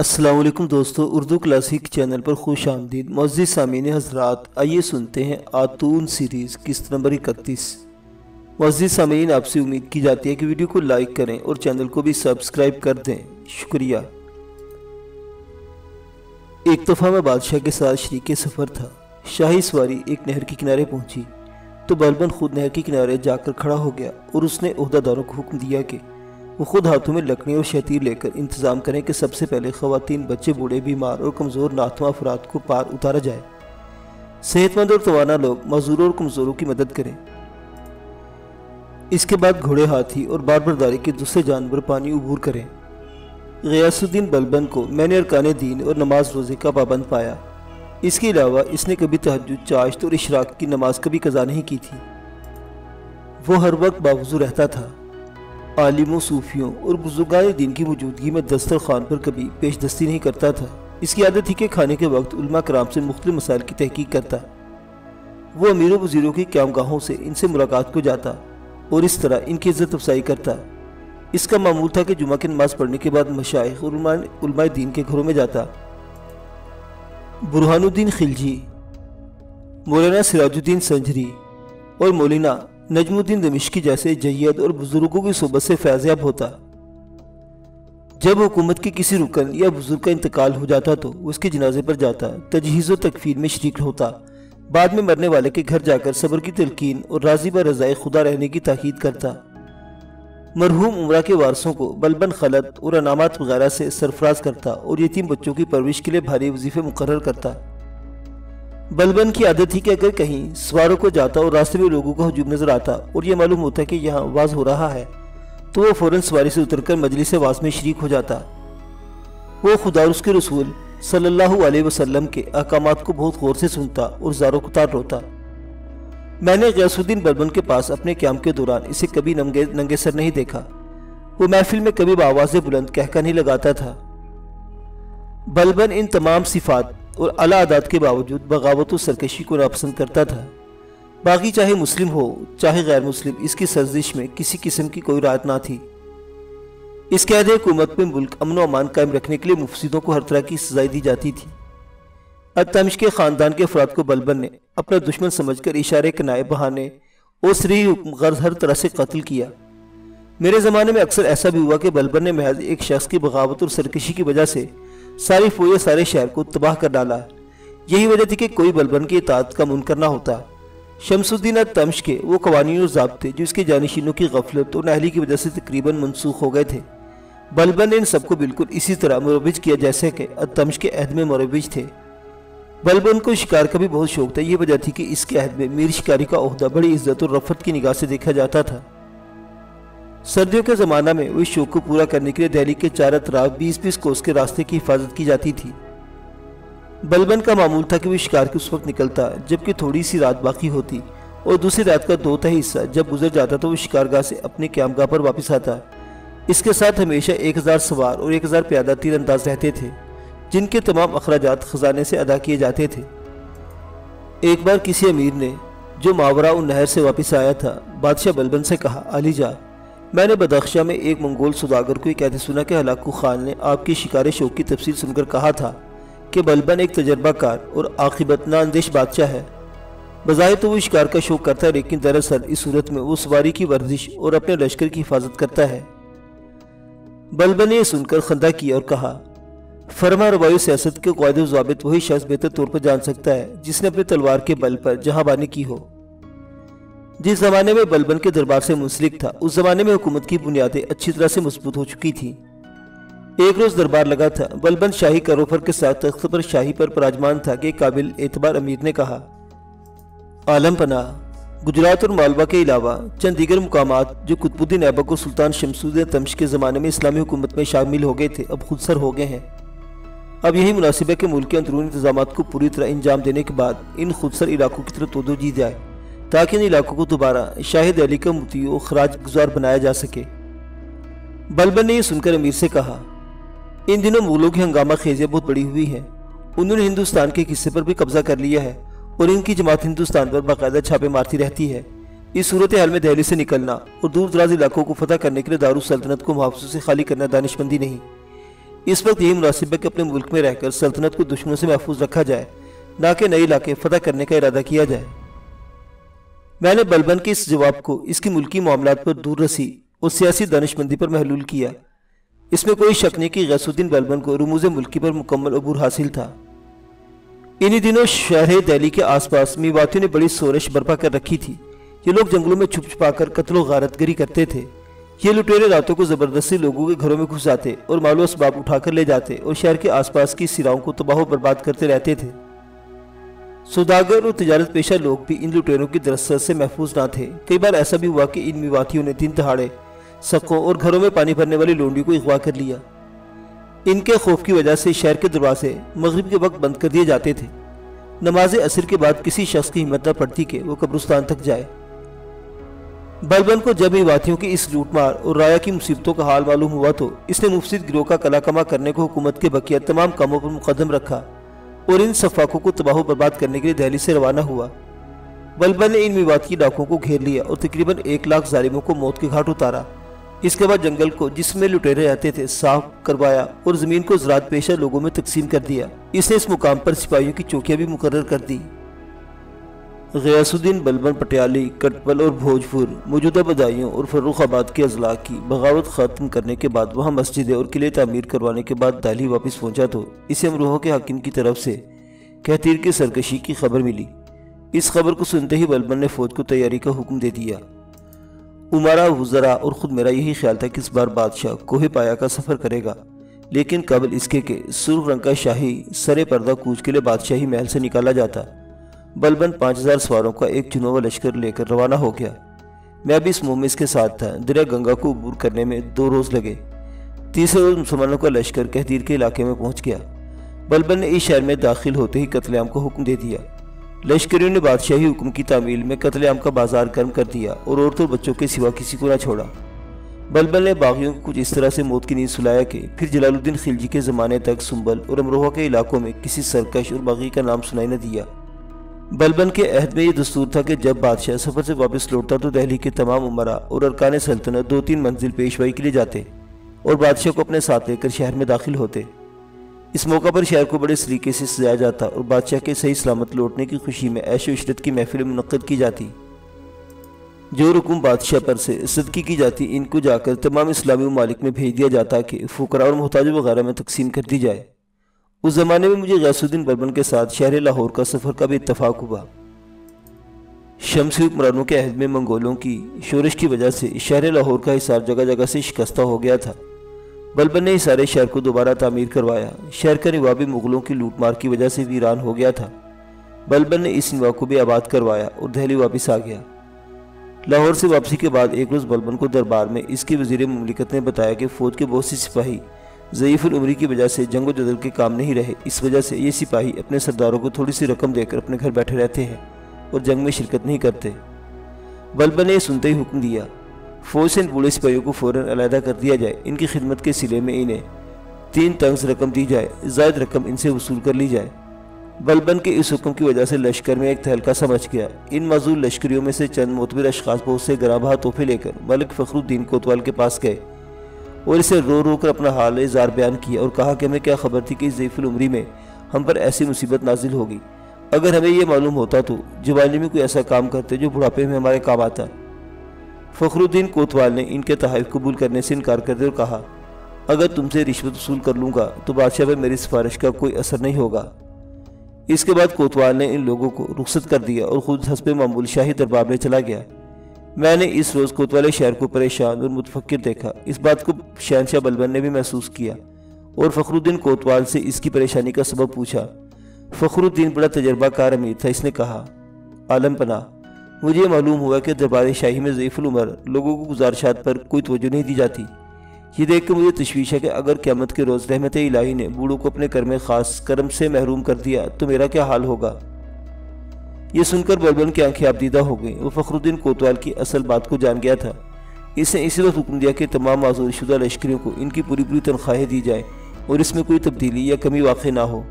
السلام علیکم دوستو، اردو کلاسک چینل پر خوش آمدید۔ معزز سامعین حضرات، آئیے سنتے ہیں آتون سیریز قسط نمبر 31۔ معزز سامعین، آپ سے امید کی جاتی ہے کہ ویڈیو کو لائک کریں اور چینل کو بھی سبسکرائب کر دیں، شکریہ۔ ایک دفعہ میں بادشاہ کے ساتھ شریک سفر تھا۔ شاہی سواری ایک نہر کے کنارے پہنچی تو بلبن خود نہر کے کنارے جا کر کھڑا ہو گیا اور اس نے عہدہ داروں کو حکم دیا کہ وہ خود ہاتھوں میں لکڑی اور شتیر لے کر انتظام کریں کہ سب سے پہلے خواتین، بچے، بوڑھے، بیمار اور کمزور ناتواں افراد کو پار اتارا جائے۔ صحت مند اور توانا لوگ معذوروں اور کمزوروں کی مدد کریں۔ اس کے بعد گھوڑے، ہاتھی اور بار برداری کے دوسرے جانور پانی عبور کریں۔ غیاث الدین بلبن کو میں نے ارکان دین اور نماز روزے کا پابند پایا۔ اس کے علاوہ اس نے کبھی تہجد، چاشت اور اشراق کی نماز کبھی قضا نہیں کی تھی۔ وہ ہر وقت باوضو رہتا تھا۔ عالموں، صوفیوں اور بزرگان دین کی موجودگی میں دسترخوان پر کبھی پیش دستی نہیں کرتا تھا۔ اس کی عادت تھی کہ کھانے کے وقت علماء کرام سے مختلف مسائل کی تحقیق کرتا۔ وہ امیر و وزیروں کی قیامگاہوں سے ان سے ملاقات کو جاتا اور اس طرح ان کی عزت افزائی کرتا۔ اس کا معمول تھا کہ جمعہ کی نماز پڑھنے کے بعد مشائخ اور علماء دین کے گھروں میں جاتا۔ برہان الدین خلجی، مولانا سراج الدین سنجری اور مولانا نجم الدین دمشقی جیسے جید اور بزرگوں کی صحبت سے فیض یاب ہوتا۔ جب حکومت کے کسی رکن یا بزرگ کا انتقال ہو جاتا تو وہ اس کے جنازے پر جاتا، تجہیز و تکفین میں شریک ہوتا، بعد میں مرنے والے کے گھر جا کر صبر کی تلقین اور راضی بہ رضائے خدا رہنے کی تاکید کرتا۔ مرحوم عمرہ کے وارثوں کو بلبن خلعت اور انعامات وغیرہ سے سرفراز کرتا اور یتیم بچوں کی پرورش کے لیے بھاری وظیفے مقرر کرتا۔ بلبن کی عادت تھی کہ اگر کہیں سواروں کو جاتا اور راستے میں لوگوں کا ہجوم نظر آتا اور یہ معلوم ہوتا کہ یہاں واز ہو رہا ہے تو وہ فوراً سواری سے اتر کر مجلس واز میں شریک ہو جاتا۔ وہ خدا اور اس کے رسول صلی اللہ علیہ وسلم کے احکامات کو بہت غور سے سنتا اور زاروں کتار روتا۔ میں نے غیاث الدین بلبن کے پاس اپنے قیام کے دوران اسے کبھی ننگے سر نہیں دیکھا۔ وہ محفل میں کبھی بآواز بلند کہکا نہیں لگاتا تھا۔ بلبن ان تمام صفات اور اعلیٰ عادات کے باوجود بغاوت و سرکشی کو ناپسند کرتا تھا۔ باقی چاہے مسلم ہو چاہے غیر مسلم، اس کی سرزش میں کسی قسم کی کوئی رعایت نہ تھی۔ اس قید حکومت میں ملک امن و امان قائم رکھنے کے لیے مفسدوں کو ہر طرح کی سزائیں دی جاتی تھی۔ التمش کے خاندان کے افراد کو بلبن نے اپنا دشمن سمجھ کر اشارے، کنائے، بہانے اور صریح غرض ہر طرح سے قتل کیا۔ میرے زمانے میں اکثر ایسا بھی ہوا کہ بلبن نے محض ایک شخص کی بغاوت اور سرکشی کی وجہ سے ساری فوج، سارے شہر کو تباہ کر ڈالا۔ یہی وجہ تھی کہ کوئی بلبن کی اطاعت کا منکر نہ ہوتا۔ شمس الدین التمش کے وہ قوانین اور ضابطے جو اس کے جانشینوں کی غفلت اور نااہلی کی وجہ سے تقریباً منسوخ ہو گئے تھے، بلبن نے ان سب کو بالکل اسی طرح مروج کیا جیسے کہ التمش کے عہد میں مروج تھے۔ بلبن کو شکار کا بھی بہت شوق تھا۔ یہ وجہ تھی کہ اس کے عہد میں میر شکاری کا عہدہ بڑی عزت اور رفعت کی نگاہ سے دیکھا جاتا تھا۔ سردیوں کے زمانہ میں وہ اس شوق کو پورا کرنے کے لیے دہلی کے چار اطراف 20-20 کوس کے راستے کی حفاظت کی جاتی تھی۔ بلبن کا معمول تھا کہ وہ شکار کے اس وقت نکلتا جبکہ تھوڑی سی رات باقی ہوتی اور دوسری رات کا 2/3 حصہ جب گزر جاتا تو وہ شکارگاہ سے اپنے قیامگاہ پر واپس آتا۔ اس کے ساتھ ہمیشہ 1000 سوار اور 1000 پیادہ تیر انداز رہتے تھے جن کے تمام اخراجات خزانے سے ادا کیے جاتے تھے۔ ایک بار کسی امیر نے جو ماورا النہر سے واپس آیا تھا، بادشاہ بلبن سے کہا، علی جا، میں نے بدخشاں میں ایک منگول سوداگر کو یہ کہتے سنا کہ ہلاکو خان نے آپ کی شکار شوق کی تفصیل سن کر کہا تھا کہ بلبن ایک تجربہ کار اور عاقبت نا اندیش بادشاہ ہے۔ بظاہر تو وہ شکار کا شوق کرتا ہے لیکن دراصل اس صورت میں وہ سواری کی ورزش اور اپنے لشکر کی حفاظت کرتا ہے۔ بلبن نے یہ سن کر خندہ کیا اور کہا، فرما روائی و سیاست کے قواعد و ضوابط وہی شخص بہتر طور پر جان سکتا ہے جس نے اپنے تلوار کے بل پر جہاں بانی کی ہو۔ جس زمانے میں بلبن کے دربار سے منسلک تھا اس زمانے میں حکومت کی بنیادیں اچھی طرح سے مضبوط ہو چکی تھیں۔ ایک روز دربار لگا تھا۔ بلبن شاہی کروفر کے ساتھ تخت پر شاہی پر پراجمان تھا کہ قابل اعتبار امیر نے کہا، عالم پناہ، گجرات اور مالوا کے علاوہ چند دیگر مقامات جو قطب الدین ایبک اور سلطان شمس الدین تمش کے زمانے میں اسلامی حکومت میں شامل ہو گئے تھے اب خود سر ہو گئے ہیں۔ اب یہی مناسب ہے کہ ملک کے اندرونی انتظامات کو پوری طرح انجام دینے کے بعد ان خود سر علاقوں کی طرف توجہ دی جائے تاکہ ان علاقوں کو دوبارہ شاہ دہلی کا مطیع و خراج گزار بنایا جا سکے۔ بلبن نے یہ سن کر امیر سے کہا، ان دنوں مغلوں کی ہنگامہ خیزیاں بہت بڑی ہوئی ہیں۔ انہوں نے ہندوستان کے حصے پر بھی قبضہ کر لیا ہے اور ان کی جماعت ہندوستان پر باقاعدہ چھاپے مارتی رہتی ہے۔ اس صورتحال میں دہلی سے نکلنا اور دور دراز علاقوں کو فتح کرنے کے لیے دارالسلطنت کو محافظوں سے خالی کرنا دانشمندی نہیں۔ اس وقت یہی مناسب ہے کہ اپنے ملک میں رہ کر سلطنت کو دشمنوں سے محفوظ رکھا جائے، نہ کہ نئے علاقے فتح کرنے کا ارادہ کیا جائے۔ میں نے بلبن کے اس جواب کو اس کی ملکی معاملات پر دور رسی اور سیاسی دانش مندی پر محلول کیا۔ اس میں کوئی شک نہیں کہ غیاث الدین بلبن کو رموز ملکی پر مکمل عبور حاصل تھا۔ انہی دنوں شہر دہلی کے آس پاس میواتیوں نے بڑی شورش برپا کر رکھی تھی۔ یہ لوگ جنگلوں میں چھپ چھپا کر قتل و غارت گری کرتے تھے۔ یہ لٹیرے راتوں کو زبردستی لوگوں کے گھروں میں گھس جاتے اور مال و اسباب اٹھا کر لے جاتے اور شہر کے آس پاس کی سراؤں کو تباہ و برباد کرتے رہتے تھے۔ سوداگر اور تجارت پیشہ لوگ بھی ان لٹیروں کی دسترس سے محفوظ نہ تھے۔ کئی بار ایسا بھی ہوا کہ ان میواتیوں نے دن دہاڑے سقوں اور گھروں میں پانی بھرنے والی لونڈیوں کو اغوا کر لیا۔ ان کے خوف کی وجہ سے شہر کے دروازے مغرب کے وقت بند کر دیے جاتے تھے۔ نماز عصر کے بعد کسی شخص کی ہمت نہ پڑتی کہ وہ قبرستان تک جائے۔ بلبن کو جب میواتیوں کی اس لوٹ مار اور رایا کی مصیبتوں کا حال معلوم ہوا تو اس نے مفسد گروہ کا کلا کما کرنے کو حکومت کے بقیہ تمام کاموں پر مقدم رکھا اور ان سفاکوں کو تباہ و برباد کرنے کے لیے دہلی سے روانہ ہوا۔ بلبن نے ان میواتی ڈاکوں کو گھیر لیا اور تقریباً 1 لاکھ ظالموں کو موت کے گھاٹ اتارا۔ اس کے بعد جنگل کو جس میں لٹیرے رہتے تھے صاف کروایا اور زمین کو زراعت پیشہ لوگوں میں تقسیم کر دیا۔ اس نے اس مقام پر سپاہیوں کی چوکیاں بھی مقرر کر دی۔ غیاث الدین بلبن پٹیالی، کٹپل اور بھوجپور موجودہ بدایوں اور فروخ آباد کے اضلاع کی بغاوت ختم کرنے کے بعد وہاں مسجدیں اور قلعے تعمیر کروانے کے بعد دہلی واپس پہنچا تو اسے امروہہ کے حاکم کی طرف سے کہتیر کی سرکشی کی خبر ملی۔ اس خبر کو سنتے ہی بلبن نے فوج کو تیاری کا حکم دے دیا۔ امراء، وزراء اور خود میرا یہی خیال تھا کہ اس بار بادشاہ کوہ پایا کا سفر کرے گا، لیکن قبل اس کے کہ سرخ رنگ کا شاہی سر پردہ کوچ کے لیے بادشاہی محل سے نکالا جاتا، بلبن 5000 سواروں کا ایک چنا ہوا لشکر لے کر روانہ ہو گیا۔ میں بھی اس مہم کے ساتھ تھا۔ دریا گنگا کو عبور کرنے میں 2 روز لگے۔ تیسرے روز مسلمانوں کا لشکر کہتیر کے علاقے میں پہنچ گیا۔ بلبن نے اس شہر میں داخل ہوتے ہی قتل عام کو حکم دے دیا۔ لشکریوں نے بادشاہی حکم کی تعمیل میں قتل عام کا بازار گرم کر دیا اور عورتوں اور بچوں کے سوا کسی کو نہ چھوڑا۔ بلبن نے باغیوں کو کچھ اس طرح سے موت کی نیند سلایا کہ پھر جلال الدین خلجی کے زمانے تک سنبل اور امروہہ کے علاقوں میں کسی سرکش اور باغی کا نام سنائی نہ دیا۔ بلبن کے عہد میں یہ دستور تھا کہ جب بادشاہ سفر سے واپس لوٹتا تو دہلی کے تمام امراء اور ارکان سلطنت 2-3 منزل پیشوائی کے لیے جاتے اور بادشاہ کو اپنے ساتھ لے کر شہر میں داخل ہوتے۔ اس موقع پر شہر کو بڑے سلیقے سے سجایا جاتا اور بادشاہ کے صحیح سلامت لوٹنے کی خوشی میں عیش و عشرت کی محفل منعقد کی جاتی۔ جو رقوم بادشاہ پر سے صدقے کی جاتی ان کو جا کر تمام اسلامی ممالک میں بھیج دیا جاتا کہ فقراء اور محتاجوں وغیرہ میں تقسیم کر دی جائے۔ اس زمانے میں مجھے غیاث الدین بلبن کے ساتھ شہر لاہور کا سفر کا بھی اتفاق ہوا۔ شمسی حکمرانوں کے عہد میں منگولوں کی شورش کی وجہ سے شہر لاہور کا حصار جگہ جگہ سے شکستہ ہو گیا تھا۔ بلبن نے سارے شہر کو دوبارہ تعمیر کروایا۔ شہر کا نواح بھی مغلوں کی لوٹ مار کی وجہ سے ویران ہو گیا تھا۔ بلبن نے اس نواح کو بھی آباد کروایا اور دہلی واپس آ گیا۔ لاہور سے واپسی کے بعد ایک روز بلبن کو دربار میں اس کے وزیر مملکت نے بتایا کہ فوج کے بہت سی سپاہی ضعیف العمری کی وجہ سے جنگ و جدل کے کام نہیں رہے۔ اس وجہ سے یہ سپاہی اپنے سرداروں کو تھوڑی سی رقم دے کر اپنے گھر بیٹھے رہتے ہیں اور جنگ میں شرکت نہیں کرتے۔ بلبن نے یہ سنتے ہی حکم دیا فوج سے ان بوڑھے سپاہیوں کو فوراً علیحدہ کر دیا جائے۔ ان کی خدمت کے صلے میں انہیں 3 طنز رقم دی جائے، زائد رقم ان سے وصول کر لی جائے۔ بلبن کے اس حکم کی وجہ سے لشکر میں ایک تہلکہ سا مچ گیا۔ ان معزول لشکریوں میں سے چند معتبر اشخاص بہت سے گراں بہا تحفے لے کر ملک فخر الدین کوتوال کے پاس گئے اور اسے رو رو کر اپنا حال اظہار بیان کیا اور کہا کہ ہمیں کیا خبر تھی کہ اس ضعیف العمری میں ہم پر ایسی مصیبت نازل ہوگی۔ اگر ہمیں یہ معلوم ہوتا تو جوانی میں کوئی ایسا کام کرتے جو بڑھاپے میں ہمارے کام آتا۔ فخر الدین کوتوال نے ان کے تحائف قبول کرنے سے انکار کر دیا اور کہا اگر تم سے رشوت وصول کر لوں گا تو بادشاہ پر میری سفارش کا کوئی اثر نہیں ہوگا۔ اس کے بعد کوتوال نے ان لوگوں کو رخصت کر دیا اور خود حسب معمول شاہی دربار میں چلا گیا۔ میں نے اس روز کوتوال شہر کو پریشان اور متفکر دیکھا۔ اس بات کو شہنشاہ بلبن نے بھی محسوس کیا اور فخر الدین کوتوال سے اس کی پریشانی کا سبب پوچھا۔ فخر الدین بڑا تجربہ کار امیر تھا۔ اس نے کہا عالم پناہ، مجھے یہ معلوم ہوا کہ دربار شاہی میں ضعیف العمر لوگوں کو گزارشات پر کوئی توجہ نہیں دی جاتی۔ یہ دیکھ کر مجھے تشویش ہے کہ اگر قیامت کے روز رحمت الہی نے بوڑھوں کو اپنے کرم خاص کرم سے محروم کر دیا تو میرا کیا حال ہوگا۔ یہ سن کر بلبن کی آنکھیں آبدیدہ ہو گئیں۔ وہ فخر الدین کوتوال کی اصل بات کو جان گیا تھا۔ اس نے اسی وقت حکم دیا کہ تمام معذور شدہ لشکریوں کو ان کی پوری تنخواہیں دی جائیں اور اس میں کوئی تبدیلی یا کمی واقع نہ ہو۔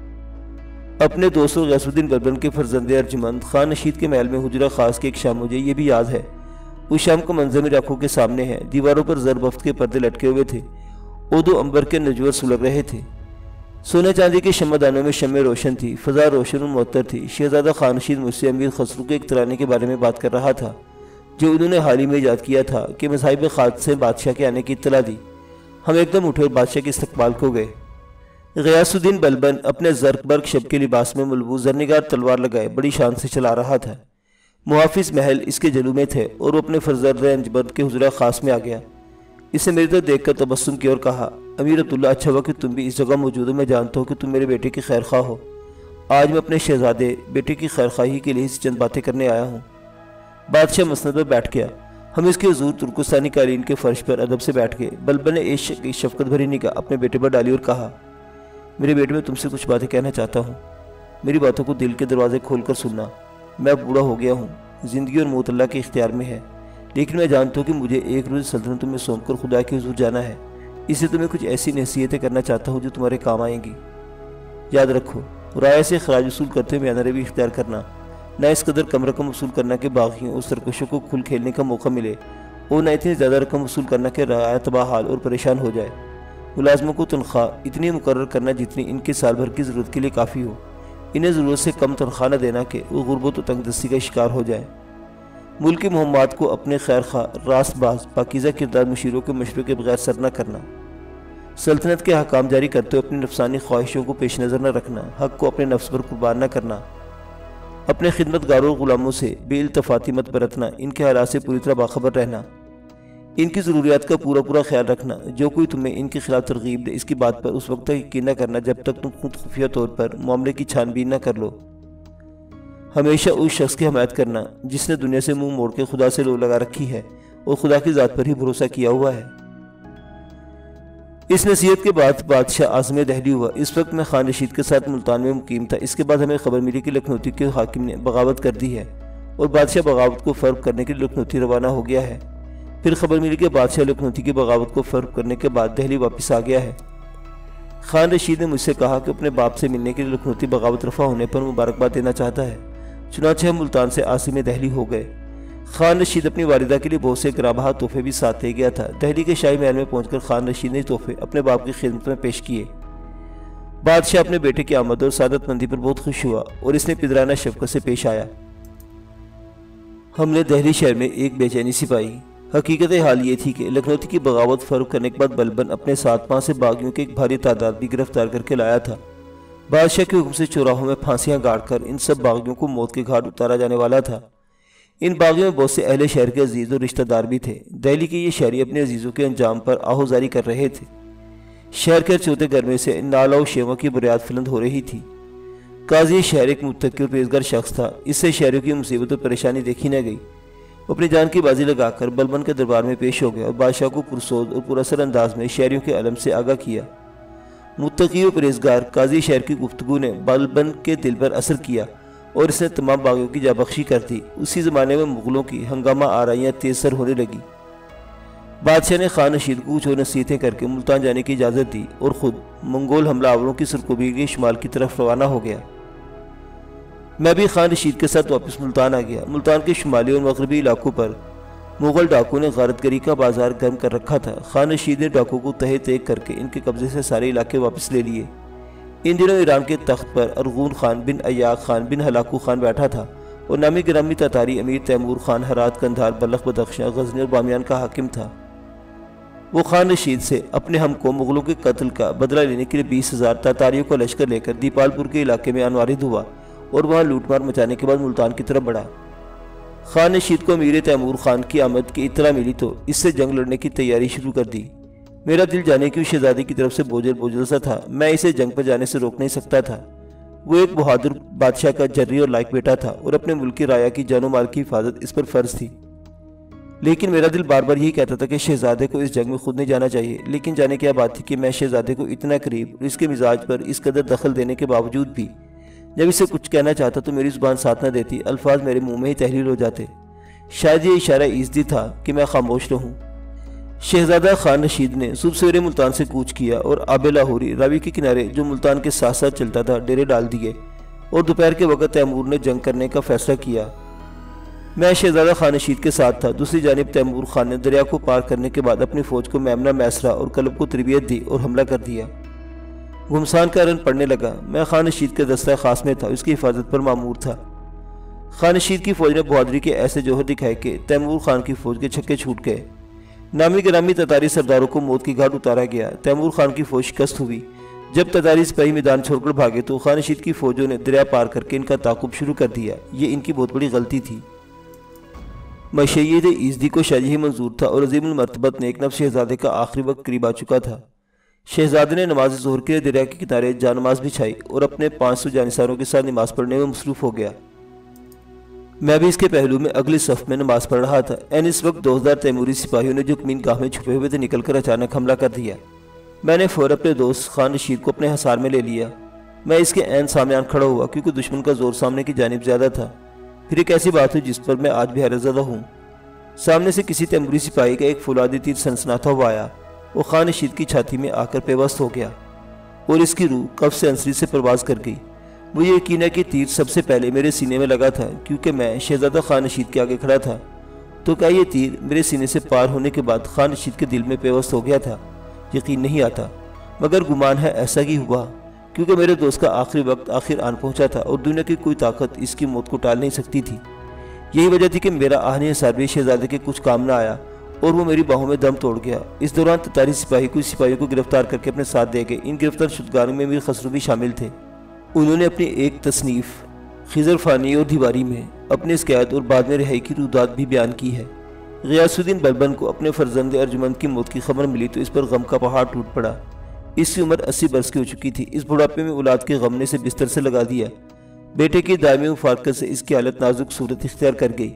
اپنے دوست غیاث الدین بلبن کے فرزند ارجمند خان نشید کے محل میں حجرہ خاص کی ایک شام مجھے یہ بھی یاد ہے۔ اس شام کا منظر میری آنکھوں کے سامنے ہے۔ دیواروں پر زر بفت کے پردے لٹکے ہوئے تھے اودو امبر کے نجور سلگ رہے تھے۔ سونے چاندی کے شمعدانوں میں شمع روشن تھی، فضا روشن و معطر تھی۔ شہزادہ خان رشید مجھ سے امیر خسرو کے ایک ترانے کے بارے میں بات کر رہا تھا جو انہوں نے حال ہی میں ایجاد کیا تھا کہ مذاہب خالد سے بادشاہ کے آنے کی اطلاع دی۔ ہم ایک دم اٹھے اور بادشاہ کے استقبال کو گئے۔ غیاث الدین بلبن اپنے زرق برق شب کے لباس میں ملبوس زرنگار تلوار لگائے بڑی شان سے چلا رہا تھا۔ محافظ محل اس کے جلو میں تھے اور وہ اپنے فرزند انجبرد کے حضرہ خاص میں آ گیا۔ اسے میری طرف دیکھ کر تبسم کیا اور کہا، امیر عبداللہ، اچھا ہوا کہ تم بھی اس جگہ موجود ہو۔ میں جانتا ہوں کہ تم میرے بیٹے کی خیر خواہ ہو۔ آج میں اپنے شہزادے بیٹے کی خیر خواہی کے لیے چند باتیں کرنے آیا ہوں۔ بادشاہ مسند پر بیٹھ گیا۔ ہم اس کے حضور ترکستانی قالین کے فرش پر ادب سے بیٹھ گئے۔ بلبل نے ایک شفقت بھری نگاہ اپنے بیٹے پر ڈالی اور کہا، میرے بیٹے، میں تم سے کچھ باتیں کہنا چاہتا ہوں۔ میری باتوں کو دل کے دروازے کھول کر سننا۔ میں اب بوڑھا ہو گیا ہوں، زندگی اور موت اللہ کے اختیار میں ہے، لیکن میں جانتا ہوں کہ مجھے ایک روز سلطنت میں سونپ کر خدا کے حضور جانا ہے۔ اس لیے تمہیں کچھ ایسی نصیحتیں کرنا چاہتا ہوں جو تمہارے کام آئیں گی۔ یاد رکھو، رعایا سے خراج وصول کرتے ہوئے میانہ روی اختیار کرنا، نہ اس قدر کم رقم وصول کرنا کہ باغیوں اور سرکشوں کو کھل کھیلنے کا موقع ملے، اور نہ اتنی زیادہ رقم وصول کرنا کہ رعایا تباہ حال اور پریشان ہو جائے۔ ملازموں کو تنخواہ اتنی مقرر کرنا جتنی ان کے سال بھر کی ضرورت کے لیے کافی ہو، انہیں ضرورت سے کم تنخواہ نہ دینا کہ وہ غربت و تنگ دستی کا شکار ہو جائے۔ ملک کی مہمات کو اپنے خیر خواہ، راست باز، پاکیزہ کردار مشیروں کے مشورے کے بغیر سر نہ کرنا۔ سلطنت کے حکام جاری کرتے ہوئے اپنی نفسانی خواہشوں کو پیش نظر نہ رکھنا، حق کو اپنے نفس پر قربان نہ کرنا، اپنے خدمت گاروں غلاموں سے بے التفاتی مت برتنا، ان کے حالات سے پوری طرح باخبر رہنا، ان کی ضروریات کا پورا خیال رکھنا۔ جو کوئی تمہیں ان کے خلاف ترغیب دے اس کی بات پر اس وقت تک یقین نہ کرنا جب تک تم خود خفیہ طور پر معاملے کی چھان بین نہ کر لو۔ ہمیشہ اس شخص کی حمایت کرنا جس نے دنیا سے منہ موڑ کے خدا سے لو لگا رکھی ہے اور خدا کی ذات پر ہی بھروسہ کیا ہوا ہے۔ اس نصیحت کے بعد بادشاہ اعظم دہلی ہوا۔ اس وقت میں خان رشید کے ساتھ ملتان میں مقیم تھا۔ اس کے بعد ہمیں خبر ملی کہ لکھنوتی کے حاکم نے بغاوت کر دی ہے اور بادشاہ بغاوت کو فرب کرنے کے لیے لکھنوتی روانہ ہو گیا ہے۔ پھر خبر ملی کہ بادشاہ لکھنوتی کی بغاوت کو فرب کرنے کے بعد دہلی واپس آ گیا ہے۔ خان رشید نے مجھ سے کہا کہ اپنے باپ سے ملنے کے لیے لکھنوتی بغاوت رفع ہونے پر مبارکباد دینا چاہتا ہے۔ چنانچہ ہم ملتان سے عاصم دہلی ہو گئے۔ خان رشید اپنی والدہ کے لیے بہت سے گرانبہا تحفے بھی ساتھ لے گیا تھا۔ دہلی کے شاہی محل میں پہنچ کر خان رشید نے تحفے اپنے باپ کی خدمت میں پیش کیے۔ بادشاہ اپنے بیٹے کی آمد اور سعادت مندی پر بہت خوش ہوا اور اس نے پدرانہ شفقت سے پیش آیا۔ ہم نے دہلی شہر میں ایک بے چینی سی پائی۔ حقیقت حال یہ تھی کہ لکھنوتی کی بغاوت فرب کرنے کے بعد بلبن اپنے ساتھ 5 سے باغیوں کے ایک بھاری تعداد بھی گرفتار کر کے لایا تھا۔ بادشاہ کے حکم سے چوراہوں میں پھانسیاں گاڑ کر ان سب باغیوں کو موت کے گھاٹ اتارا جانے والا تھا۔ ان باغیوں میں بہت سے اہل شہر کے عزیز اور رشتہ دار بھی تھے۔ دہلی کے یہ شہری اپنے عزیزوں کے انجام پر آہوزاری کر رہے تھے۔ شہر کے چوتے گرمے سے نالا و شیوا کی بنیاد فلند ہو رہی تھی۔ قاضی شہر ایک متقی اور پرہیزگار شخص تھا، اس سے شہریوں کی مصیبت اور پریشانی دیکھی نہ گئی۔ وہ اپنی جان کی بازی لگا کر بلبن کے دربار میں پیش ہو گیا اور بادشاہ کو پرسود اور پراثر انداز میں شہریوں کے علم سے آگاہ کیا۔ متقی و پرہیزگار قاضی شہر کی گفتگو نے بلبن کے دل پر اثر کیا اور اس نے تمام باغیوں کی جابخشی کر دی۔ اسی زمانے میں مغلوں کی ہنگامہ آرائیاں تیز سر ہونے لگی۔ بادشاہ نے خان رشید کو کچھ اور نصیحتیں کر کے ملتان جانے کی اجازت دی اور خود منگول حملہ آوروں کی سرکوبی کے شمال کی طرف روانہ ہو گیا۔ میں بھی خان رشید کے ساتھ واپس ملتان آ گیا۔ ملتان کے شمالی اور مغربی علاقوں پر مغل ڈاکو نے غارت گری کا بازار گرم کر رکھا تھا۔ خان رشید نے ڈاکو کو تہہ تیگ کر کے ان کے قبضے سے سارے علاقے واپس لے لیے۔ ان دنوں ایران کے تخت پر ارغون خان بن ایاق خان بن ہلاکو خان بیٹھا تھا اور نامی گرامی تاتاری امیر تیمور خان ہرات، قندھار، بلخ، بدخشاں، غزنی اور بامیان کا حاکم تھا۔ وہ خان رشید سے اپنے ہم کو مغلوں کے قتل کا بدلہ لینے کے لیے 20,000 تاتاریوں کا لشکر لے کر دیپال پور کے علاقے میں وارد ہوا اور وہاں لوٹ مار مچانے کے بعد ملتان کی طرف بڑھا۔ خان رشید کو امیر تیمور خان کی آمد کی اطلاع ملی تو اس سے جنگ لڑنے کی تیاری شروع کر دی۔ میرا دل جانے کی اس شہزادی کی طرف سے بوجھل سا تھا، میں اسے جنگ پر جانے سے روک نہیں سکتا تھا۔ وہ ایک بہادر بادشاہ کا جری اور لائق بیٹا تھا اور اپنے ملک کی رعایا کی جان و مال کی حفاظت اس پر فرض تھی۔ لیکن میرا دل بار بار یہی کہتا تھا کہ شہزادے کو اس جنگ میں خود نہیں جانا چاہیے۔ لیکن جانے کیا بات تھی کہ میں شہزادے کو اتنا قریب اور اس کے مزاج پر اس قدر دخل دینے کے باوجود بھی جب اسے کچھ کہنا چاہتا تو میری زبان ساتھ نہ دیتی، الفاظ میرے منہ میں ہی تحلیل ہو جاتے۔ شاید یہ اشارہ ایزدی تھا کہ میں خاموش رہوں۔ شہزادہ خان رشید نے صبح سویرے ملتان سے کوچ کیا اور آب لاہوری راوی کے کنارے جو ملتان کے ساتھ ساتھ چلتا تھا ڈیرے ڈال دیے اور دوپہر کے وقت تیمور نے جنگ کرنے کا فیصلہ کیا۔ میں شہزادہ خان رشید کے ساتھ تھا۔ دوسری جانب تیمور خان نے دریا کو پار کرنے کے بعد اپنی فوج کو میمنہ، میسرہ اور کلب کو تربیت دی اور حملہ کر دیا۔ گھمسان کا رن پڑنے لگا۔ میں خان رشید کے دستہ خاص میں تھا، اس کی حفاظت پر مامور تھا۔ خان رشید کی فوج نے بہادری کے ایسے جوہر دکھائے کہ تیمور خان کی فوج کے چھکے چھوٹ گئے۔ نامی گرامی تتاری سرداروں کو موت کی گھاٹ اتارا گیا۔ تیمور خان کی فوج شکست ہوئی۔ جب تتاری سپاہی میدان چھوڑ کر بھاگے تو خان رشید کی فوجوں نے دریا پار کر کے ان کا تعاقب شروع کر دیا۔ یہ ان کی بہت بڑی غلطی تھی۔ مشیت ایزدی کو شاہ جہی منظور تھا اور عظیم المرتبت نیک نفس شہزادے کا آخری وقت قریب آ چکا تھا۔ شہزادے نے نماز ظہر کے دریا کے کنارے جا نماز بچھائی اور اپنے 500 جانثاروں کے ساتھ نماز پڑھنے میں مصروف ہو گیا۔ میں بھی اس کے پہلو میں اگلی صف میں نماز پڑھ رہا تھا۔ اس وقت 2000 تیموری سپاہیوں نے جو کمین گاہ میں چھپے ہوئے تھے نکل کر اچانک حملہ کر دیا۔ میں نے فوراً اپنے دوست خان رشید کو اپنے حصار میں لے لیا۔ میں اس کے عین سامنے آن کھڑا ہوا کیونکہ دشمن کا زور سامنے کی جانب زیادہ تھا۔ پھر ایک ایسی بات ہوئی جس پر میں آج بھی حیرت زدہ ہوں۔ سامنے سے کسی تیموری سپاہی کا ایک فولادی تیر سنسناتا ہوا آیا۔ وہ خان رشید کی چھاتی میں آ کر پیوست ہو گیا اور اس کی روح کف سے انسری سے پرواز کر گئی۔ مجھے یقین ہے کہ تیر سب سے پہلے میرے سینے میں لگا تھا کیونکہ میں شہزادہ خان رشید کے آگے کھڑا تھا۔ تو کیا یہ تیر میرے سینے سے پار ہونے کے بعد خان رشید کے دل میں پیوست ہو گیا تھا؟ یقین نہیں آتا، مگر گمان ہے ایسا ہی ہوا، کیونکہ میرے دوست کا آخری وقت آخر آن پہنچا تھا اور دنیا کی کوئی طاقت اس کی موت کو ٹال نہیں سکتی تھی۔ یہی وجہ تھی کہ میرا آہنی حصار بھی شہزادے کے کچھ کام نہ آیا اور وہ میری باہوں میں دم توڑ گیا۔ اس دوران تتاری سپاہی کچھ سپاہیوں کو گرفتار کر کے اپنے ساتھ دے گئے۔ ان گرفتار شدگانوں میں میر خسرو بھی شامل تھے۔ انہوں نے اپنی ایک تصنیف خضر فانی اور دیواری میں اپنے اس قید اور بعد میں رہائی کی رودات بھی بیان کی ہے۔ غیاث الدین بلبن کو اپنے فرزند ارجمند کی موت کی خبر ملی تو اس پر غم کا پہاڑ ٹوٹ پڑا۔ اس کی عمر 80 برس کی ہو چکی تھی۔ اس بڑھاپے میں اولاد کے غم نے اسے بستر سے لگا دیا۔ بیٹے کی دائمی مفارقت سے اس کی حالت نازک صورت اختیار کر گئی۔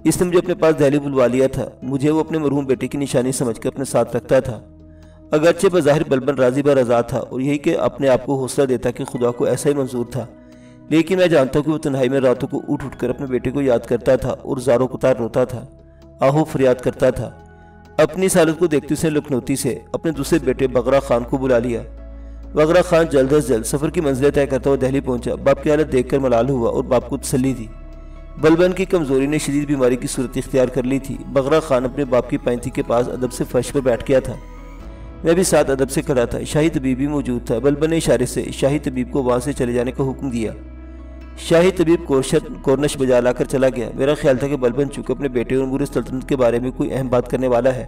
اس نے مجھے اپنے پاس دہلی بلوا لیا تھا۔ مجھے وہ اپنے مرحوم بیٹے کی نشانی سمجھ کر اپنے ساتھ رکھتا تھا۔ اگرچہ بظاہر بلبن راضی برضا تھا اور یہی کہ اپنے آپ کو حوصلہ دیتا کہ خدا کو ایسا ہی منظور تھا، لیکن میں جانتا ہوں کہ وہ تنہائی میں راتوں کو اٹھ کر اپنے بیٹے کو یاد کرتا تھا اور زاروں قطار روتا تھا، آہو فریاد کرتا تھا۔ اپنی اس حالت کو دیکھتے اس نے لکھنوتی سے اپنے دوسرے بیٹے بغرا خان کو بلا لیا۔ بغرا خان جلد از جلد سفر کی منزلیں طے کرتا ہوا دہلی پہنچا۔ باپ کی حالت دیکھ کر ملال ہوا اور باپ کو تسلی دی۔ بلبن کی کمزوری نے شدید بیماری کی صورت اختیار کر لی تھی۔ بغرا خان اپنے باپ کی پینتی کے پاس ادب سے فرش پر بیٹھ گیا تھا۔ میں بھی ساتھ ادب سے کھڑا تھا۔ شاہی طبیب بھی موجود تھا۔ بلبن نے اشارے سے شاہی طبیب کو وہاں سے چلے جانے کا حکم دیا۔ شاہی طبیب کورنش بجا لا کر چلا گیا۔ میرا خیال تھا کہ بلبن چونکہ اپنے بیٹے اور امور سلطنت کے بارے میں کوئی اہم بات کرنے والا ہے،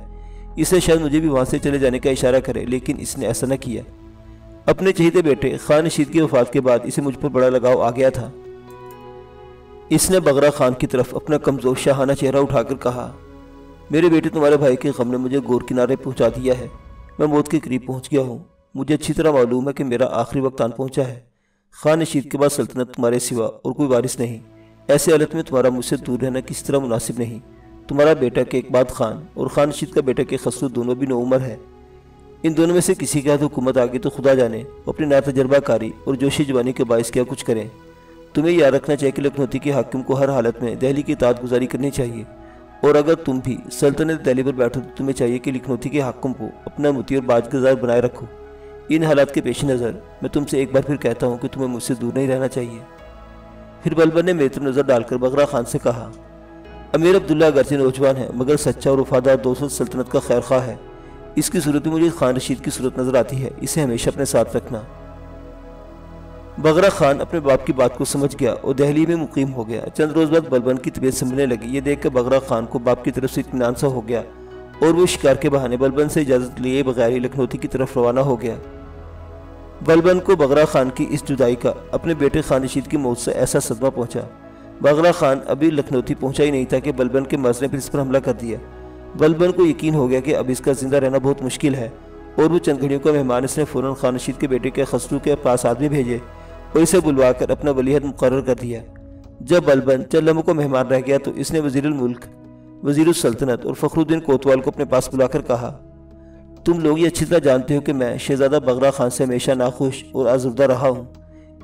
اسے شاید مجھے بھی وہاں سے چلے جانے کا اشارہ کرے، لیکن اس نے ایسا نہ کیا۔ اپنے چہیتے بیٹے خان رشید کی وفات کے بعد اسے مجھ پر بڑا لگاؤ آ گیا تھا۔ اس نے بغرا خان کی طرف اپنا کمزور شاہانہ چہرہ اٹھا کر کہا، میرے بیٹے تمہارے بھائی کے غم نے مجھے گور کنارے پہنچا دیا ہے۔ میں موت کے قریب پہنچ گیا ہوں۔ مجھے اچھی طرح معلوم ہے کہ میرا آخری وقت آن پہنچا ہے۔ خان رشید کے بعد سلطنت تمہارے سوا اور کوئی وارث نہیں۔ ایسے حالت میں تمہارا مجھ سے دور رہنا کسی طرح مناسب نہیں۔ تمہارا بیٹا کے اقباد خان اور خان رشید کا بیٹا کے خسرو دونوں بھی نوعمر ہے۔ ان دونوں میں سے کسی کے ہاتھ حکومت آگے تو خدا جانے اپنی ناتجربہ کاری اور جوشی جوانی کے باعث کیا کچھ کریں۔ تمہیں یاد رکھنا چاہیے کہ لکھنوتی کے حاکم کو ہر حالت میں دہلی کی اطاعت گزاری کرنی چاہیے، اور اگر تم بھی سلطنت دہلی پر بیٹھو تو تمہیں چاہیے کہ لکھنوتی کے حاکم کو اپنا مطیع اور باجگزار بنائے رکھو۔ ان حالات کے پیش نظر میں تم سے ایک بار پھر کہتا ہوں کہ تمہیں مجھ سے دور نہیں رہنا چاہیے۔ پھر بلبن نے میری طرف نظر ڈال کر بغرا خان سے کہا، امیر عبداللہ اگرچہ نوجوان ہے مگر سچا اور وفادار دوست سلطنت کا خیر خواہ ہے۔ اس کی صورت میں مجھے خان رشید کی صورت نظر آتی ہے، اسے ہمیشہ اپنے ساتھ رکھنا۔ بغرا خان اپنے باپ کی بات کو سمجھ گیا اور دہلی میں مقیم ہو گیا۔ چند روز بعد بلبن کی طبیعت سنبھلنے لگی۔ یہ دیکھ کر بغرا خان کو باپ کی طرف سے اطمینان سا ہو گیا اور وہ شکار کے بہانے بلبن سے اجازت لیے بغیر ہی لکھنوتی کی طرف روانہ ہو گیا۔ بلبن کو بغرا خان کی اس جدائی کا اپنے بیٹے خان رشید کی موت سے ایسا صدمہ پہنچا۔ بغرا خان ابھی لکھنوتی پہنچا ہی نہیں تھا کہ بلبن کے مرض نے پھر اس پر حملہ کر دیا۔ بلبن کو یقین ہو گیا کہ اب اس کا زندہ رہنا بہت مشکل ہے، اور وہ چند گھڑیوں کا مہمان اس نے فوراً خان رشید کے بیٹے کے خسرو کے پاس آدمی بھیجے اور اسے بلوا کر اپنا ولیعہد مقرر کر دیا۔ جب بلبن چند لمحوں کو مہمان رہ گیا تو اس نے وزیر الملک، وزیر السلطنت اور فخر الدین کوتوال کو اپنے پاس بلا کر کہا، تم لوگ یہ اچھی طرح جانتے ہو کہ میں شہزادہ بغرا خان سے ہمیشہ ناخوش اور آزردہ رہا ہوں۔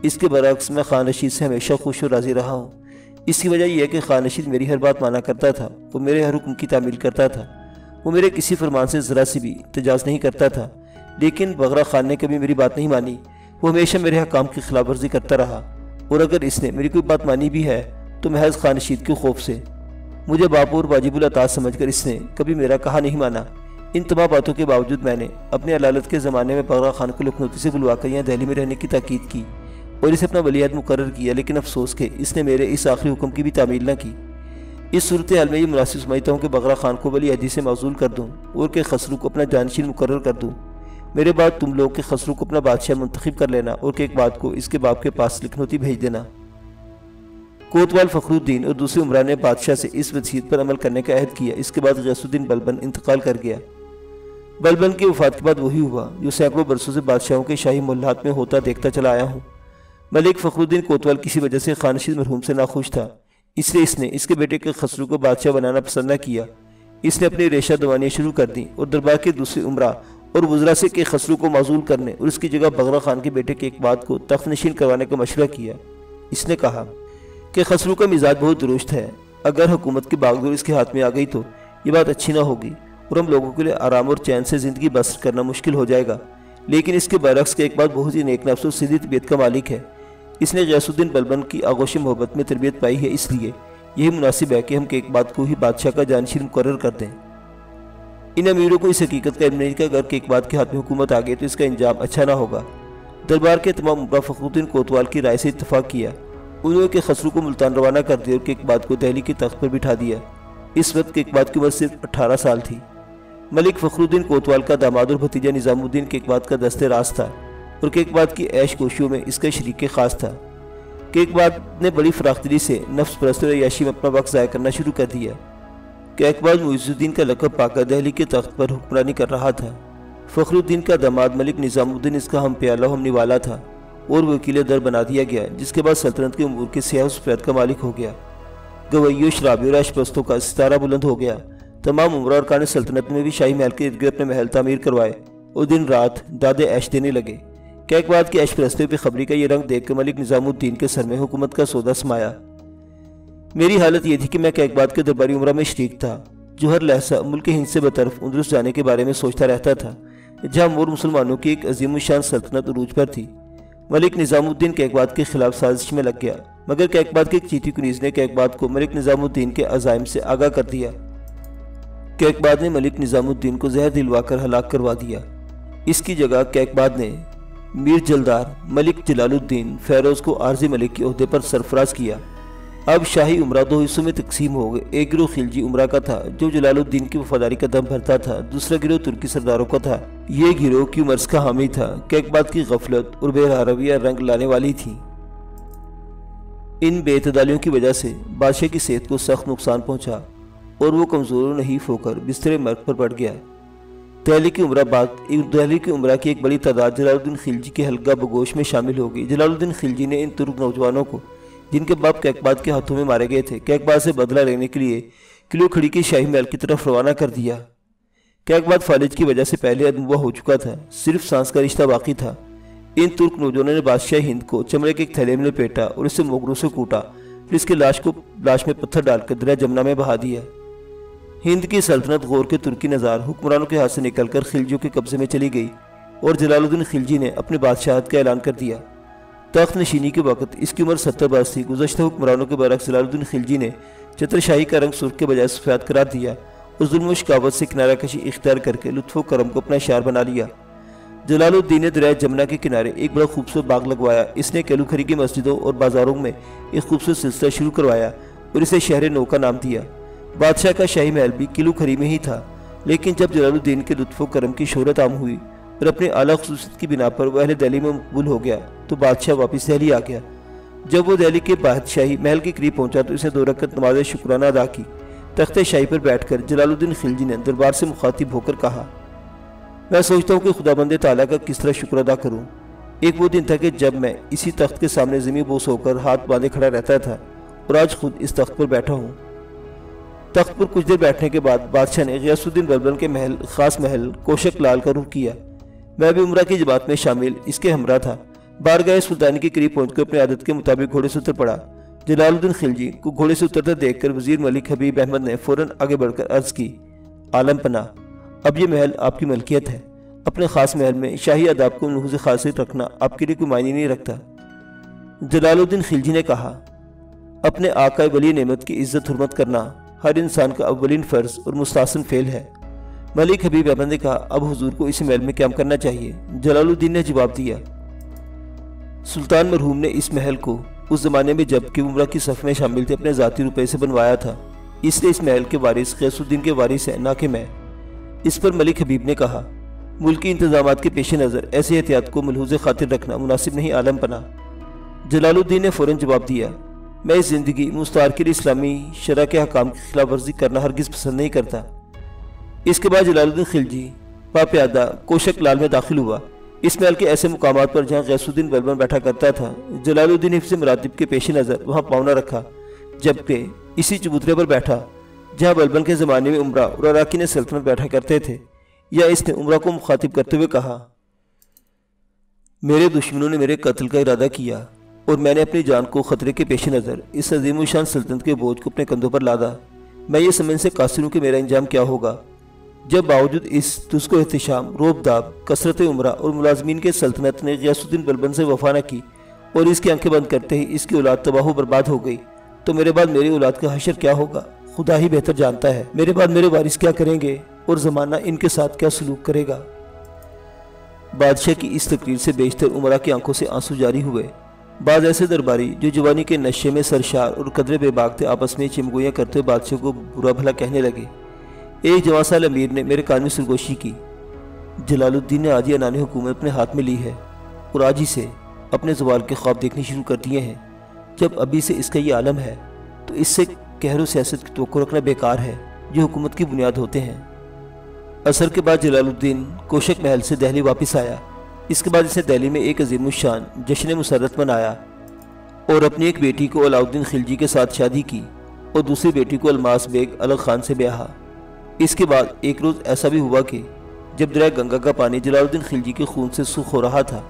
اس کے برعکس میں خان رشید سے ہمیشہ خوش اور راضی رہا ہوں۔ اس کی وجہ یہ ہے کہ خان رشید میری ہر بات مانا کرتا تھا، وہ میرے ہر حکم کی تعمیل کرتا تھا، وہ میرے کسی فرمان سے ذرا سی بھی تجاوز نہیں کرتا تھا۔ لیکن بغرا خان نے کبھی میری بات نہیں مانی، وہ ہمیشہ میرے حکام کی خلاف ورزی کرتا رہا، اور اگر اس نے میری کوئی بات مانی بھی ہے تو محض خان رشید کے خوف سے۔ مجھے باپ اور واجب الاطاعت سمجھ کر اس نے کبھی میرا کہا نہیں مانا۔ ان تمام باتوں کے باوجود میں نے اپنے علالت کے زمانے میں بغرا خان کو لکھنؤ سے بلوا کر یہاں دہلی میں رہنے کی تاکید کی اور اسے اپنا ولی عہد مقرر کیا، لیکن افسوس کہ اس نے میرے اس آخری حکم کی بھی تعمیل نہ کی۔ اس صورتحال میں یہ مناسب سمجھتا ہوں کہ بغرا خان کو ولی عہدی سے معزول کر دوں اور کہ خسرو کو اپنا جانشین مقرر کر دوں۔ میرے بعد تم لوگ کہ خسرو کو اپنا بادشاہ منتخب کر لینا اور کہ ایک بات کو اس کے باپ کے پاس لکھنؤ بھیج دینا۔ کوتوال فخر الدین اور دوسرے عمرا نے بادشاہ سے اس وصیت پر عمل کرنے کا عہد کیا۔ اس کے بعد غیاث الدین بلبن انتقال کر گیا۔ بلبن کی وفات کے بعد وہی ہوا جو سینکڑوں برسوں سے بادشاہوں کے شاہی محلات میں ہوتا دیکھتا چلا آیا ہوں۔ ملک فخر الدین کوتوال کسی وجہ سے خانشید مرحوم سے ناخوش تھا، اس لیے اس نے اس کے بیٹے کے خسرو کو بادشاہ بنانا پسند نہ کیا۔ اس نے اپنی ریشہ دوانیاں شروع کر دیں اور دربار کے دوسرے عمرا اور وزراء سے کہ خسرو کو معزول کرنے اور اس کی جگہ بغرا خان کے بیٹے کے اقبال کو تخت نشین کروانے کا مشورہ کیا۔ اس نے کہا کہ خسرو کا مزاج بہت درست ہے، اگر حکومت کی باغدور اس کے ہاتھ میں آ گئی تو یہ بات اچھی نہ ہوگی اور ہم لوگوں کے لیے آرام اور چین سے زندگی بسر کرنا مشکل ہو جائے گا، لیکن اس کے برعکس کہ اقبال بہت ہی نیک نفس اور سیدھی طبیعت کا مالک ہے۔ اس نے غیاث الدین بلبن کی آغوش محبت میں تربیت پائی ہے، اس لیے یہی مناسب ہے کہ ہم اقبال کو ہی بادشاہ کا جانشین مقرر کر دیں۔ ان امیروں کو اس حقیقت کا علم نہیں کہ اگر کہ اقبال کے ہاتھ میں حکومت آ گئی تو اس کا انجام اچھا نہ ہوگا۔ دربار کے تمام عمرا فخر الدین کوتوال کی رائے سے اتفاق کیا۔ انہوں نے کہ خسرو کو ملتان روانہ کر دیا اور کہ اقبال کو دہلی کے تخت پر بٹھا دیا۔ اس وقت کے اقبال کی عمر صرف 18 سال تھی۔ ملک فخر الدین کوتوال کا داماد اور بھتیجا نظام الدین کے اقبال کا دست راست تھا اور کہ اقبال کی عیش کوشیوں میں اس کا شریک خاص تھا۔ کہ اقبال نے بڑی فراخ دلی سے نفس پرست اور عیاشی میں اپنا وقت ضائع کرنا شروع کر دیا۔ کہ اقبال معز الدین کا لقب پا کر دہلی کے تخت پر حکمرانی کر رہا تھا۔ فخر الدین کا داماد ملک نظام الدین اس کا ہم پیالہ ہم نوالا تھا اور وکیل در بنا دیا گیا، جس کے بعد سلطنت کے امور کے سیاہ و سفید کا مالک ہو گیا۔ گویوں، شرابیوں اور اشپرستوں کا ستارہ بلند ہو گیا۔ تمام عمرا اور کان سلطنت میں بھی شاہی محل کے ارد گرد اپنے محل تعمیر کروائے اور دن رات دادے عیش دینے لگے۔ کہ اقبال کی عیش پرستی پہ خبری کا یہ رنگ دیکھ کر ملک نظام الدین کے سر میں حکومت کا سودا سمایا۔ میری حالت یہ تھی کہ میں کہ اقبال کے درباری عمرہ میں شریک تھا، جو ہر لحظہ ملک ہند سے بطرف اندلس جانے کے بارے میں سوچتا رہتا تھا، جہاں مور مسلمانوں کی ایک عظیم الشان سلطنت عروج پر تھی۔ ملک نظام الدین کے اقبال کے خلاف سازش میں لگ گیا، مگر کہ اقبال کے ایک چیٹی کنیز نے کہ اقبال کو ملک نظام الدین کے عزائم سے آگاہ کر دیا۔ کہ اقبال نے ملک نظام الدین کو زہر دلوا کر ہلاک کروا دیا۔ اس کی جگہ کہ اقبال نے میر جلدار ملک جلال الدین فیروز کو عارضی ملک کے عہدے پر سرفراز کیا۔ اب شاہی عمرہ دو حصوں میں تقسیم ہو گئے۔ ایک گروہ خلجی عمرہ کا تھا جو جلال الدین کی وفاداری کا دم بھرتا تھا، دوسرا گروہ ترکی سرداروں کا تھا۔ یہ گروہ کی مرض کا حامی تھا کہ اقبال کی غفلت اور بے رویہ رنگ لانے والی تھی۔ ان بے اعتدالیوں کی وجہ سے بادشاہ کی صحت کو سخت نقصان پہنچا اور وہ کمزور و نحیف ہو کر بستر مرگ پر پڑ گیا۔ دہلی کے عمرہ کی ایک بڑی تعداد جلال الدین خلجی کے حلقہ بگوش میں شامل ہو گئی۔ جلال الدین خلجی نے ان ترک نوجوانوں کو، جن کے باپ کہ اقبال کے ہاتھوں میں مارے گئے تھے، کہ اقبال سے بدلہ لینے کے لیے کلو کھڑی کے شاہی محل کی طرف روانہ کر دیا۔ کہ اقبال فالج کی وجہ سے پہلے ادمبا ہو چکا تھا، صرف سانس کا رشتہ باقی تھا۔ ان ترک نوجوانوں نے بادشاہ ہند کو چمڑے کے ایک تھیلے میں لپیٹا اور اسے موگروں سے کوٹا، پھر اس کی لاش میں پتھر ڈال کر دریا جمنا میں بہا دیا۔ ہند کی سلطنت غور کے ترکی نظار حکمرانوں کے ہاتھ سے نکل کر خلجیوں کے قبضے میں چلی گئی اور جلال الدین خلجی نے اپنے بادشاہت کا اعلان کر دیا۔ تخت نشینی کے وقت اس کی عمر 70 برس تھی۔ گزشتہ حکمرانوں کے برعکس جلال الدین خلجی نے چتر شاہی کا رنگ سرخ کے بجائے سفید قرار دیا اور ظلم و شقاوت سے کنارہ کشی اختیار کر کے لطف و کرم کو اپنا شعار بنا لیا۔ جلال الدین نے دریائے جمنا کے کنارے ایک بڑا خوبصورت باغ لگوایا۔ اس نے کیلو کھری کی مسجدوں اور بازاروں میں ایک خوبصورت سلسلہ شروع کروایا اور اسے شہر نو کا نام دیا۔ بادشاہ کا شاہی محل بھی کیلو کھری میں ہی تھا، لیکن جب جلال الدین کے لطف و کرم کی شہرت عام ہوئی اور اپنے اعلیٰ خصوصیت کی بنا پر وہ اہل دہلی میں مقبول ہو گیا تو بادشاہ واپس دہلی آ گیا۔ جب وہ دہلی کے بادشاہی محل کے قریب پہنچا تو اس نے 2 رکعت نماز شکرانہ ادا کی۔ تخت شاہی پر بیٹھ کر جلال الدین خلجی نے دربار سے مخاطب ہو کر کہا، میں سوچتا ہوں کہ خدا بند تعالیٰ کا کس طرح شکر ادا کروں۔ ایک وہ دن تھا کہ جب میں اسی تخت کے سامنے زمین بوس ہو کر ہاتھ باندھے کھڑا رہتا تھا اور آج خود اس تخت پر بیٹھا ہوں۔ تخت پر کچھ دیر بیٹھنے کے بعد بادشاہ نے غیاث الدین بلبن کے خاص محل کوشک لال کا رخ کیا۔ میں بھی عمرہ کی جماعت میں شامل اس کے ہمراہ تھا۔ بارگاہ سلطانی کے قریب پہنچ کر اپنی عادت کے مطابق گھوڑے سے اتر پڑا۔ جلال الدین خلجی کو گھوڑے سے اترتا دیکھ کر وزیر ملک حبیب احمد نے فوراً آگے بڑھ کر عرض کی، عالم پناہ، اب یہ محل آپ کی ملکیت ہے۔ اپنے خاص محل میں شاہی آداب کو ملحوظ خاصیت رکھنا آپ کے لیے کوئی معنی نہیں رکھتا۔ جلال الدین خلجی نے کہا، اپنے آقا ولی نعمت کی عزت حرمت کرنا ہر انسان کا اولین فرض اور مستحسن فعل ہے۔ ملک حبیب احمد نے کہا اب حضور کو اس محل میں قیام کرنا چاہیے۔ جلال الدین نے جواب دیا سلطان مرحوم نے اس محل کو اس زمانے میں جب کہ عمرہ کی صف میں شامل تھے اپنے ذاتی روپے سے بنوایا تھا، اس لیے اس محل کے وارث غیاث الدین کے وارث ہیں نہ کہ میں۔ اس پر ملک حبیب نے کہا ملکی انتظامات کے پیش نظر ایسی احتیاط کو ملحوظ خاطر رکھنا مناسب نہیں عالم پناہ۔ جلال الدین نے فوراً جواب دیا میں اس زندگی مستعارکر اسلامی شرع کے حکام کی خلاف ورزی کرنا ہرگز پسند نہیں کرتا۔ اس کے بعد جلال الدین خلجی باپیادہ کوشک لال میں داخل ہوا۔ اس محل کے ایسے مقامات پر جہاں غیاث الدین بلبن بیٹھا کرتا تھا، جلال الدین حفظ مراتب کے پیش نظر وہاں پاؤں نہ رکھا، جبکہ اسی چبوترے پر بیٹھا جہاں بلبن کے زمانے میں عمرہ اور اراکین سلطنت بیٹھا کرتے تھے۔ یا اس نے عمرہ کو مخاطب کرتے ہوئے کہا میرے دشمنوں نے میرے قتل کا ارادہ کیا اور میں نے اپنی جان کو خطرے کے پیش نظر اس عظیم الشان سلطنت کے بوجھ کو اپنے کندھوں پر لادا۔ میں یہ سمجھ سے قاصر ہوں کہ میرا انجام کیا ہوگا جب باوجود اس تجھ کو احتشام، روب داب، کثرت عمرہ اور ملازمین کے سلطنت نے غیاث الدین بلبن سے وفا نہ کی اور اس کی آنکھیں بند کرتے ہی اس کی اولاد تباہ و برباد ہو گئی، تو میرے بعد میری اولاد کا حشر کیا ہوگا خدا ہی بہتر جانتا ہے۔ میرے بعد میرے وارث کیا کریں گے اور زمانہ ان کے ساتھ کیا سلوک کرے گا۔ بادشاہ کی اس تقریر سے بیشتر عمرہ کی آنکھوں سے آنسو جاری ہوئے۔ بعض ایسے درباری جو جوانی کے نشے میں سرشار اور قدرے بے باک تھے آپس میں چمگویاں کرتے ہوئے بادشاہ کو برا بھلا کہنے لگے۔ ایک جوان سال امیر نے میرے کان میں سرگوشی کی جلال الدین نے آج ہی عنان حکومت اپنے ہاتھ میں لی ہے اور آج ہی سے اپنے زوال کے خواب دیکھنے شروع کر دیے ہیں۔ جب ابھی سے اس کا یہ عالم ہے تو اس سے قہر و سیاست کی توقع رکھنا بیکار ہے جو حکومت کی بنیاد ہوتے ہیں۔ عصر کے بعد جلال الدین کوشک محل سے دہلی واپس آیا۔ اس کے بعد اس نے دہلی میں ایک عظیم الشان جشن مسرت منایا اور اپنی ایک بیٹی کو علاؤالدین خلجی کے ساتھ شادی کی اور دوسری بیٹی کو الماس بیگ الغ خان سے بیاہا۔ اس کے بعد ایک روز ایسا بھی ہوا کہ جب دریا گنگا کا پانی جلال الدین خلجی کے خون سے سرخ ہو رہا تھا۔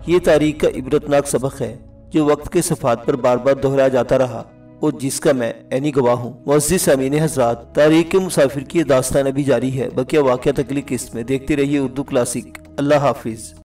یہ تاریخ کا عبرتناک سبق ہے جو وقت کے صفحات پر بار بار دہرایا جاتا رہا اور جس کا میں عینی گواہ ہوں۔ معزز سامعین حضرات، تاریخ کے مسافر کی یہ داستان ابھی جاری ہے، بقیہ واقعات اگلی قسط میں۔ دیکھتے رہیے اردو کلاسک۔ اللہ حافظ۔